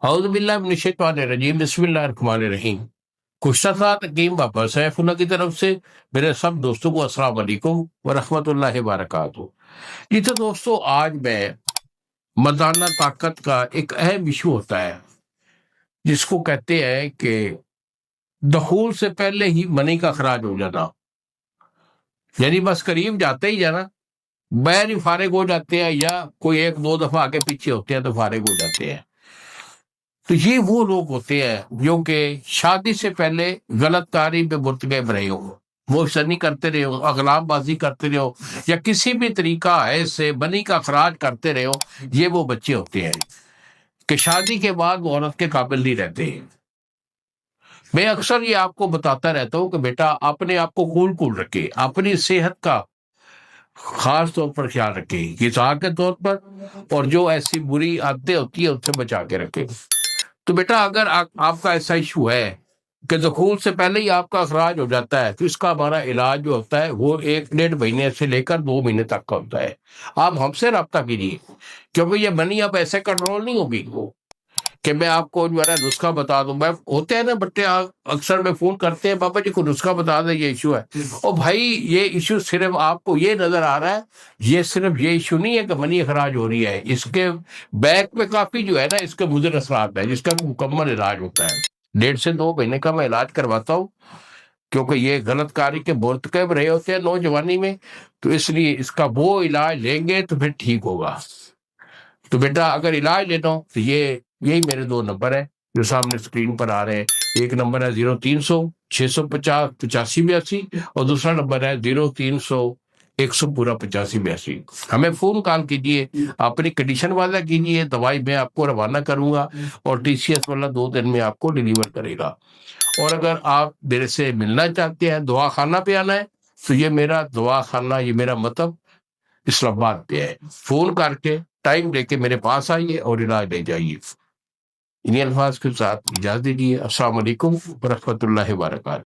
औज़ुबिल्लाहि बिस्मिल्लाहिर्रहमानिर्रहीम। खुशनसात हकीम बाबा सैफुल्लाह की तरफ से मेरे सब दोस्तों को अस्सलाम वालेकुम व रहमतुल्लाहि व बरकातुहू। जी तो दोस्तों, आज मैं मर्दाना ताकत का एक अहम इशू होता है जिसको कहते हैं कि दखूल से पहले ही मनी का खराज हो जाना। यानी बस करीब जाते ही जाना, बैर ही फारिग हो जाते हैं, या कोई एक दो दफा आगे पीछे होते हैं तो फारिग हो जाते हैं। तो ये वो लोग होते हैं जो कि शादी से पहले गलत कारी पे मुर्तकब रहे हो, वो शनी करते रहे हो, अगलामबाजी करते रहे हो, या किसी भी तरीका है से बनी का खराज करते रहे हो। ये वो बच्चे होते हैं कि शादी के बाद वो औरत के काबिल नहीं रहते। मैं अक्सर ये आपको बताता रहता हूँ कि बेटा अपने आप को कूल कूल रखे, अपनी सेहत का खास तौर पर ख्याल रखे, ग़िज़ा के तौर पर, और जो ऐसी बुरी आदतें होती है उससे बचा के रखे। तो बेटा अगर आपका ऐसा इशू है कि दखूल से पहले ही आपका अखराज हो जाता है, तो इसका हमारा इलाज जो होता है वो 1 डेढ़ महीने से लेकर 2 महीने तक का होता है। आप हमसे रब्ता कीजिए, क्योंकि ये मनी अब ऐसे कंट्रोल नहीं होगी वो कि मैं आपको जो है ना नुस्खा बता दूं। मैं होते हैं ना बच्चे अक्सर में फोन करते हैं, पापा जी को नुस्खा बता दें, ये इशू है। और भाई ये इशू सिर्फ आपको ये नजर आ रहा है, ये सिर्फ ये इशू नहीं है कि मनी खराज हो रही है, इसके बैक में काफी जो है ना इसके मुज़र असरात है जिसका मुकम्मल इलाज होता है। 1.5 से 2 महीने का मैं इलाज करवाता हूँ, क्योंकि ये गलत कार्य के मुर्तकब रहे होते हैं नौजवानी में, तो इसलिए इसका वो इलाज लेंगे तो फिर ठीक होगा। तो बेटा अगर इलाज लेना हो तो यही मेरे 2 नंबर है जो सामने स्क्रीन पर आ रहे हैं। एक नंबर है 0300 650 85 और दूसरा नंबर है 0300 100 पूरा 85 82। हमें फोन कॉल कीजिए, अपनी कंडीशन वाला कीजिए, दवाई मैं आपको रवाना करूंगा और TCS वाला 2 दिन में आपको डिलीवर करेगा। और अगर आप मेरे से मिलना चाहते हैं, दवा खाना पे आना है, तो ये मेरा दवा खाना, ये मेरा मतलब इस्लामाबाद पे है। फोन करके टाइम लेके मेरे पास आइए और इलाज ले जाइए। इन्हीं अल्फाज के साथ इजाजत दीजिए। अस्सलाम वालेकुम व रहमतुल्लाहि व बरकातहू।